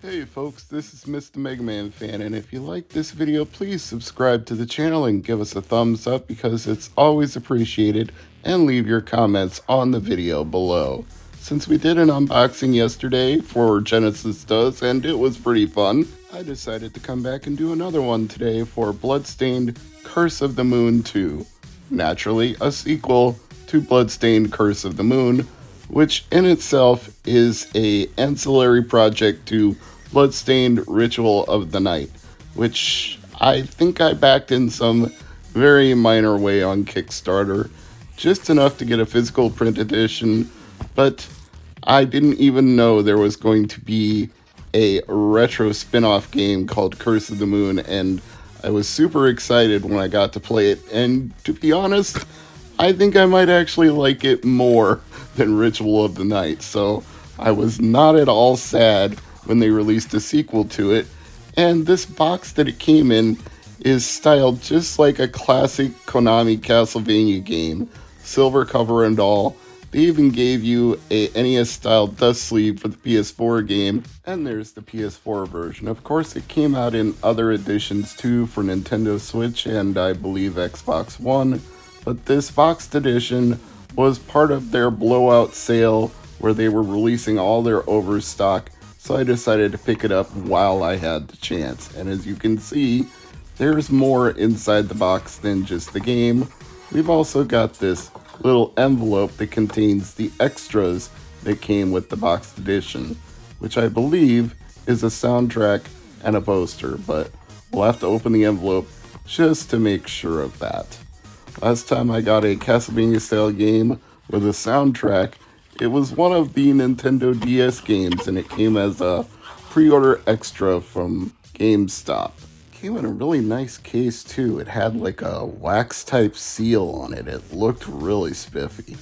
Hey folks, this is Mr. MegaManFan, and if you like this video, please subscribe to the channel and give us a thumbs up because it's always appreciated, and leave your comments on the video below. Since we did an unboxing yesterday for Genesis Does, and it was pretty fun, I decided to come back and do another one today for Bloodstained Curse of the Moon 2. Naturally, a sequel to Bloodstained Curse of the Moon, which in itself is a ancillary project to Bloodstained Ritual of the Night, which I think I backed in some very minor way on Kickstarter, just enough to get a physical print edition, but I didn't even know there was going to be a retro spin-off game called Curse of the Moon, and I was super excited when I got to play it, and to be honest, I think I might actually like it more than Ritual of the Night, so I was not at all sad when they released a sequel to it, and this box that it came in is styled just like a classic Konami Castlevania game, silver cover and all. They even gave you a NES-style dust sleeve for the PS4 game, and there's the PS4 version. Of course, it came out in other editions too for Nintendo Switch and I believe Xbox One, but this boxed edition was part of their blowout sale where they were releasing all their overstock, so I decided to pick it up while I had the chance. And as you can see, there's more inside the box than just the game. We've also got this little envelope that contains the extras that came with the boxed edition, which I believe is a soundtrack and a poster, but we'll have to open the envelope just to make sure of that. Last time I got a Castlevania style game with a soundtrack, it was one of the Nintendo DS games, and it came as a pre-order extra from GameStop. It came in a really nice case too. It had like a wax type seal on it. It looked really spiffy.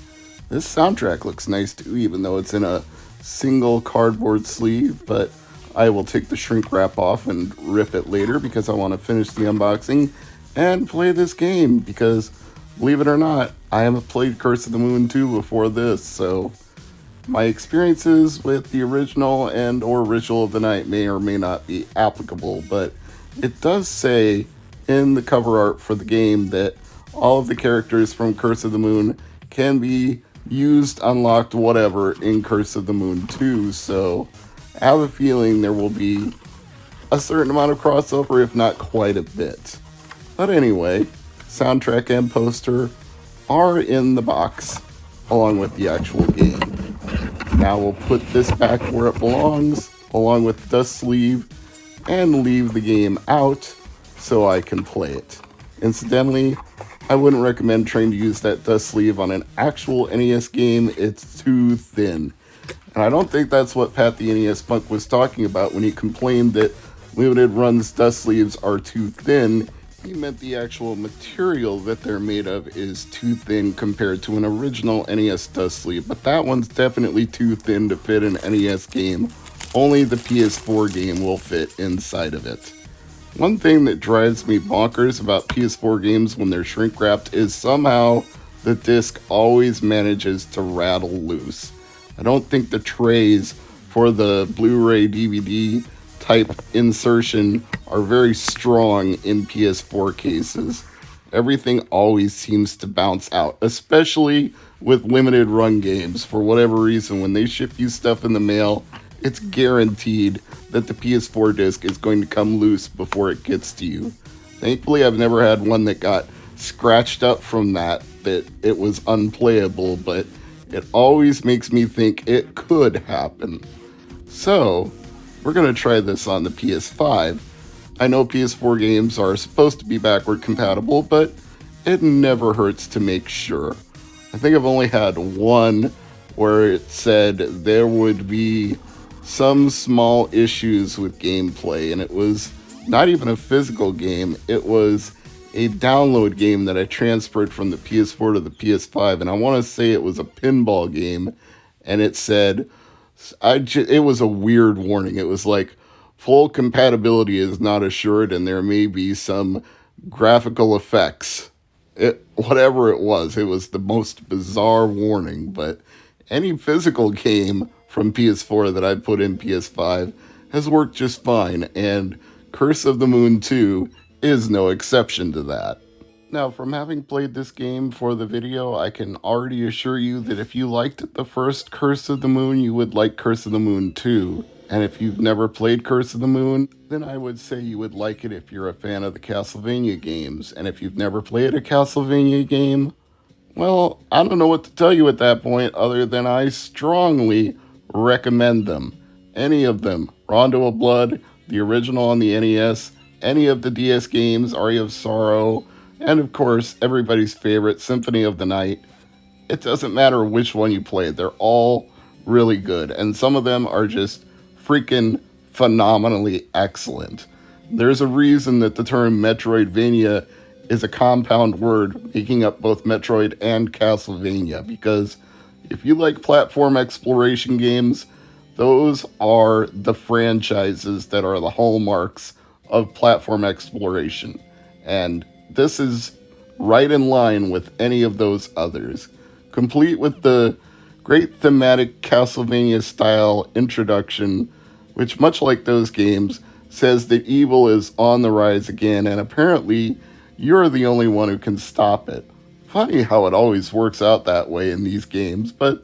This soundtrack looks nice too, even though it's in a single cardboard sleeve, but I will take the shrink wrap off and rip it later because I want to finish the unboxing and play this game because, believe it or not, I haven't played Curse of the Moon 2 before this, so my experiences with the original and or Ritual of the Night may or may not be applicable, but it does say in the cover art for the game that all of the characters from Curse of the Moon can be used, unlocked, whatever in Curse of the Moon 2, so I have a feeling there will be a certain amount of crossover, if not quite a bit. But anyway, soundtrack and poster are in the box along with the actual game. Now we'll put this back where it belongs along with the dust sleeve and leave the game out so I can play it. Incidentally, I wouldn't recommend trying to use that dust sleeve on an actual NES game. It's too thin. And I don't think that's what Pat the NES Punk was talking about when he complained that limited runs dust sleeves are too thin. He meant the actual material that they're made of is too thin compared to an original NES dust sleeve, but that one's definitely too thin to fit an NES game. Only the PS4 game will fit inside of it. One thing that drives me bonkers about PS4 games when they're shrink wrapped is somehow the disc always manages to rattle loose. I don't think the trays for the Blu-ray DVD type insertion are very strong in PS4 cases. Everything always seems to bounce out, especially with limited run games. For whatever reason, when they ship you stuff in the mail, it's guaranteed that the PS4 disc is going to come loose before it gets to you. Thankfully, I've never had one that got scratched up from that it was unplayable, but it always makes me think it could happen. So, we're going to try this on the PS5. I know PS4 games are supposed to be backward compatible, but it never hurts to make sure. I think I've only had one where it said there would be some small issues with gameplay, and it was not even a physical game, it was a download game that I transferred from the PS4 to the PS5, and I want to say it was a pinball game, and it said, it was a weird warning. It was like, full compatibility is not assured, and there may be some graphical effects. Whatever it was the most bizarre warning, but any physical game from PS4 that I put in PS5 has worked just fine, and Curse of the Moon 2 is no exception to that. Now, from having played this game for the video, I can already assure you that if you liked the first Curse of the Moon, you would like Curse of the Moon 2. And if you've never played Curse of the Moon, then I would say you would like it if you're a fan of the Castlevania games. And if you've never played a Castlevania game, well, I don't know what to tell you at that point other than I strongly recommend them. Any of them. Rondo of Blood, the original on the NES, any of the DS games, Aria of Sorrow, and of course, everybody's favorite, Symphony of the Night. It doesn't matter which one you play, they're all really good. And some of them are just freaking phenomenally excellent. There's a reason that the term Metroidvania is a compound word making up both Metroid and Castlevania, because if you like platform exploration games, those are the franchises that are the hallmarks of platform exploration. And this is right in line with any of those others, complete with the great thematic Castlevania-style introduction, which, much like those games, says that evil is on the rise again, and apparently you're the only one who can stop it. Funny how it always works out that way in these games, but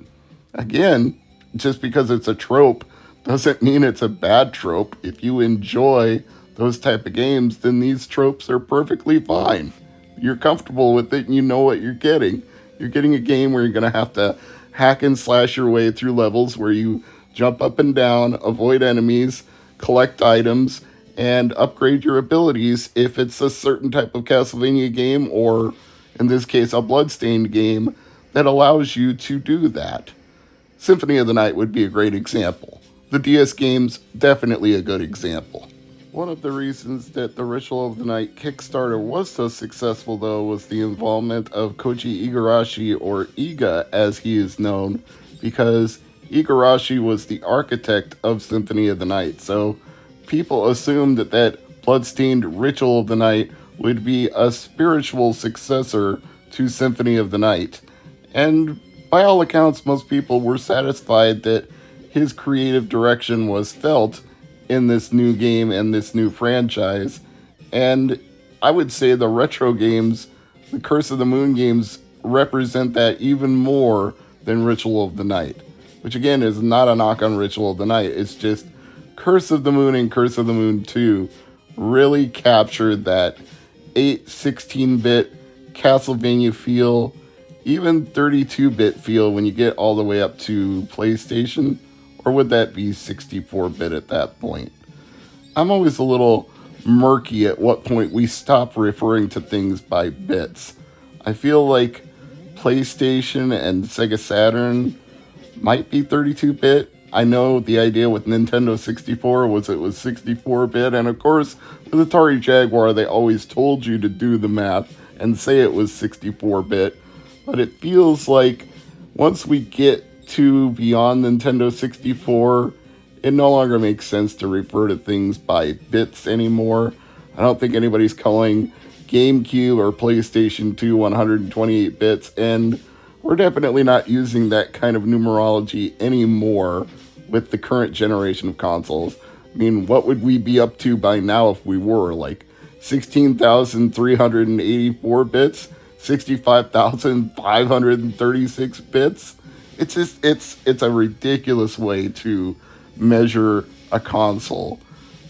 again, just because it's a trope doesn't mean it's a bad trope. If you enjoy those type of games, then these tropes are perfectly fine. You're comfortable with it and you know what you're getting. You're getting a game where you're going to have to hack and slash your way through levels where you jump up and down, avoid enemies, collect items, and upgrade your abilities if it's a certain type of Castlevania game, or in this case, a Bloodstained game that allows you to do that. Symphony of the Night would be a great example. The DS game's definitely a good example. One of the reasons that the Ritual of the Night Kickstarter was so successful, though, was the involvement of Koji Igarashi, or Iga as he is known, because Igarashi was the architect of Symphony of the Night, so people assumed that that Bloodstained Ritual of the Night would be a spiritual successor to Symphony of the Night. And by all accounts, most people were satisfied that his creative direction was felt in this new game and this new franchise. And I would say the retro games, the Curse of the Moon games, represent that even more than Ritual of the Night. Which again is not a knock on Ritual of the Night, it's just Curse of the Moon and Curse of the Moon 2 really captured that 16-bit Castlevania feel, even 32-bit feel when you get all the way up to PlayStation, or would that be 64-bit at that point? I'm always a little murky at what point we stop referring to things by bits. I feel like PlayStation and Sega Saturn might be 32-bit. I know the idea with Nintendo 64 was it was 64-bit, and of course, with Atari Jaguar, they always told you to do the math and say it was 64-bit, but it feels like once we get to beyond Nintendo 64, it no longer makes sense to refer to things by bits anymore. I don't think anybody's calling GameCube or PlayStation 2 128 bits, and we're definitely not using that kind of numerology anymore with the current generation of consoles. I mean, what would we be up to by now if we were? Like 16,384 bits? 65,536 bits? It's just, it's a ridiculous way to measure a console.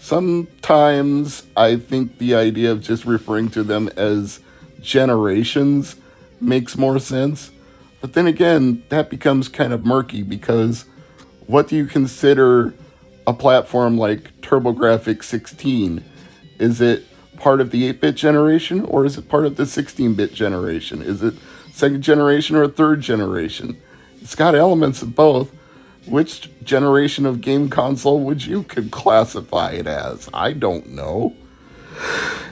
Sometimes I think the idea of just referring to them as generations makes more sense. But then again, that becomes kind of murky, because what do you consider a platform like TurboGrafx 16? Is it part of the 8-bit generation, or is it part of the 16-bit generation? Is it second generation or third generation? It's got elements of both. Which generation of game console would you could classify it as? I don't know.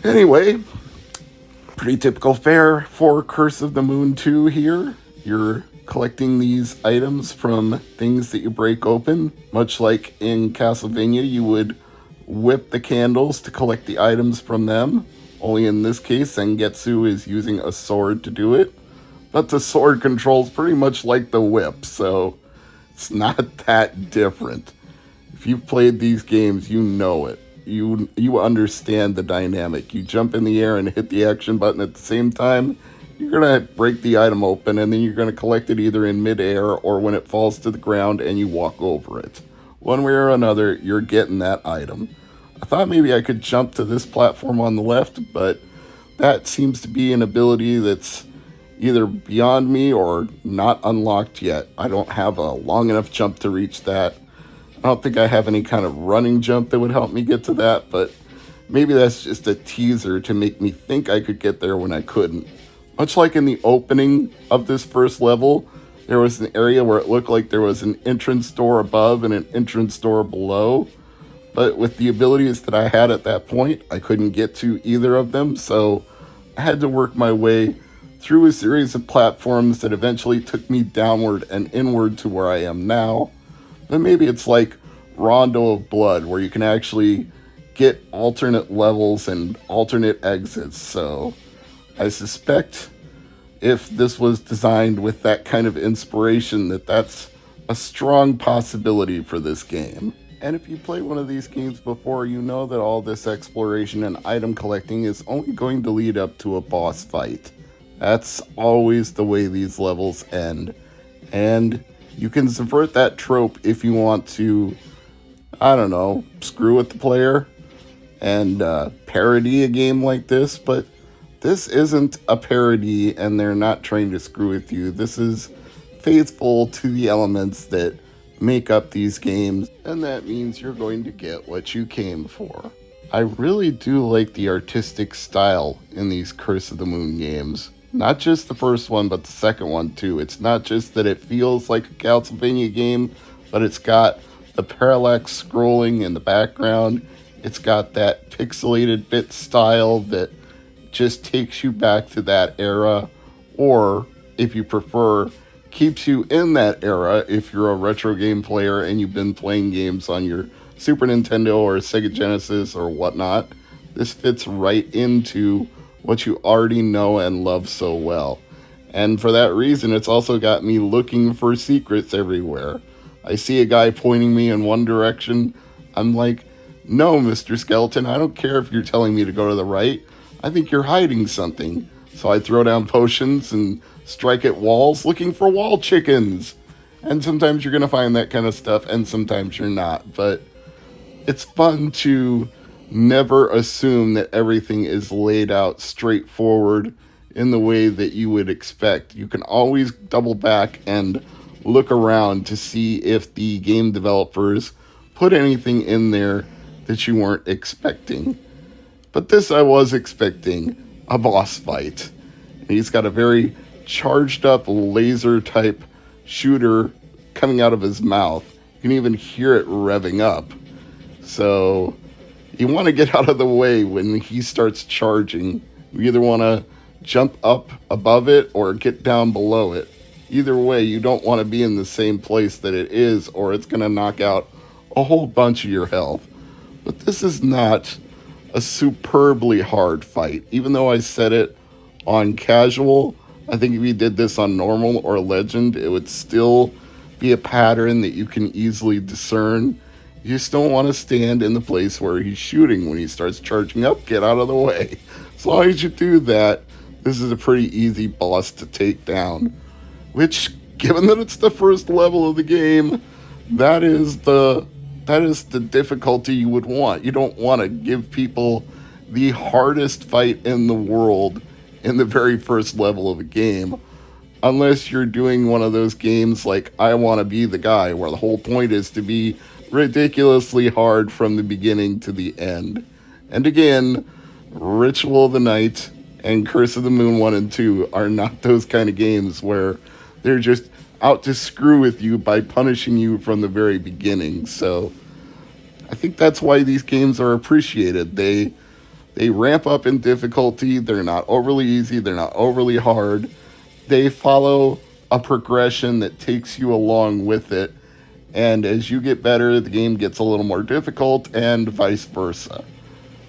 Anyway, pretty typical fare for Curse of the Moon 2 here. You're collecting these items from things that you break open. Much like in Castlevania, you would whip the candles to collect the items from them. Only in this case, Sengetsu is using a sword to do it. But the sword controls pretty much like the whip, so it's not that different. If you've played these games, you know it. You understand the dynamic. You jump in the air and hit the action button at the same time, you're going to break the item open, and then you're going to collect it either in midair or when it falls to the ground and you walk over it. One way or another, you're getting that item. I thought maybe I could jump to this platform on the left, but that seems to be an ability that's either beyond me or not unlocked yet. I don't have a long enough jump to reach that. I don't think I have any kind of running jump that would help me get to that, but maybe that's just a teaser to make me think I could get there when I couldn't. Much like in the opening of this first level, there was an area where it looked like there was an entrance door above and an entrance door below. But with the abilities that I had at that point, I couldn't get to either of them, so I had to work my way through a series of platforms that eventually took me downward and inward to where I am now. But maybe it's like Rondo of Blood, where you can actually get alternate levels and alternate exits, so I suspect if this was designed with that kind of inspiration, that's a strong possibility for this game. And if you played one of these games before, you know that all this exploration and item collecting is only going to lead up to a boss fight. That's always the way these levels end. And you can subvert that trope if you want to, I don't know, screw with the player and parody a game like this, but this isn't a parody, and they're not trying to screw with you. This is faithful to the elements that make up these games, and that means you're going to get what you came for. I really do like the artistic style in these Curse of the Moon games. Not just the first one, but the second one too. It's not just that it feels like a Castlevania game, but it's got the parallax scrolling in the background. It's got that pixelated bit style that just takes you back to that era, or if you prefer, keeps you in that era if you're a retro game player and you've been playing games on your Super Nintendo or Sega Genesis or whatnot. This fits right into what you already know and love so well. And for that reason, it's also got me looking for secrets everywhere. I see a guy pointing me in one direction. I'm like, no, Mr. Skeleton, I don't care if you're telling me to go to the right. I think you're hiding something. So I throw down potions and strike at walls looking for wall chickens. And sometimes you're going to find that kind of stuff, and sometimes you're not. But it's fun to never assume that everything is laid out straightforward in the way that you would expect. You can always double back and look around to see if the game developers put anything in there that you weren't expecting. But this I was expecting, a boss fight. He's got a very charged up laser type shooter coming out of his mouth. You can even hear it revving up. So you want to get out of the way when he starts charging. You either want to jump up above it or get down below it. Either way, you don't want to be in the same place that it is, or it's going to knock out a whole bunch of your health. But this is not a superbly hard fight. Even though I set it on casual, I think if you did this on normal or legend, it would still be a pattern that you can easily discern. You just don't want to stand in the place where he's shooting when he starts charging up. Get out of the way. As long as you do that, this is a pretty easy boss to take down. Which, given that it's the first level of the game, that is the difficulty you would want. You don't want to give people the hardest fight in the world in the very first level of a game, unless you're doing one of those games like I Want to Be the Guy, where the whole point is to be ridiculously hard from the beginning to the end. And again, Ritual of the Night and Curse of the Moon 1 and 2 are not those kind of games where they're just out to screw with you by punishing you from the very beginning. So I think that's why these games are appreciated. They ramp up in difficulty. They're not overly easy. They're not overly hard. They follow a progression that takes you along with it. And as you get better, the game gets a little more difficult, and vice versa.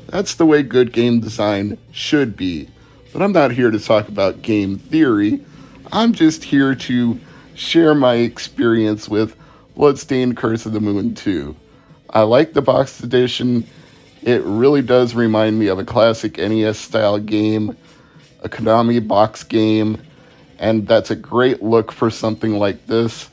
That's the way good game design should be. But I'm not here to talk about game theory. I'm just here to share my experience with Bloodstained Curse of the Moon 2. I like the boxed edition. It really does remind me of a classic NES style game, a Konami box game, and that's a great look for something like this.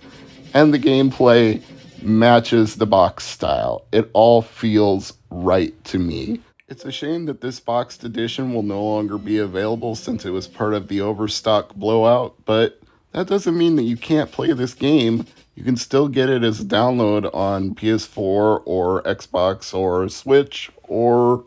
And the gameplay matches the box style. It all feels right to me. It's a shame that this boxed edition will no longer be available since it was part of the Overstock blowout, but that doesn't mean that you can't play this game. You can still get it as a download on PS4 or Xbox or Switch or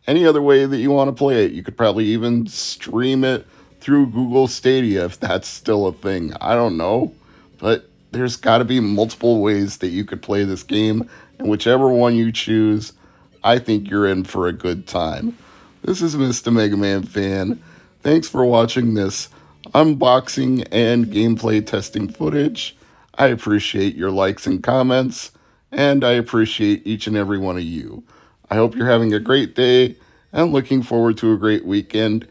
any other way that you want to play it. You could probably even stream it through Google Stadia if that's still a thing. I don't know, but there's got to be multiple ways that you could play this game, and whichever one you choose, I think you're in for a good time. This is Mr. MegaManFan. Thanks for watching this unboxing and gameplay testing footage. I appreciate your likes and comments, and I appreciate each and every one of you. I hope you're having a great day and looking forward to a great weekend.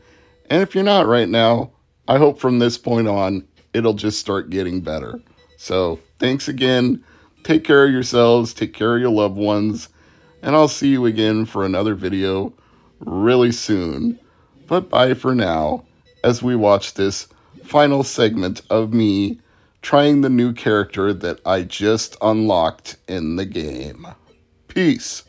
And if you're not right now, I hope from this point on, it'll just start getting better. So thanks again. Take care of yourselves, take care of your loved ones, and I'll see you again for another video really soon. But bye for now, as we watch this final segment of me trying the new character that I just unlocked in the game. Peace.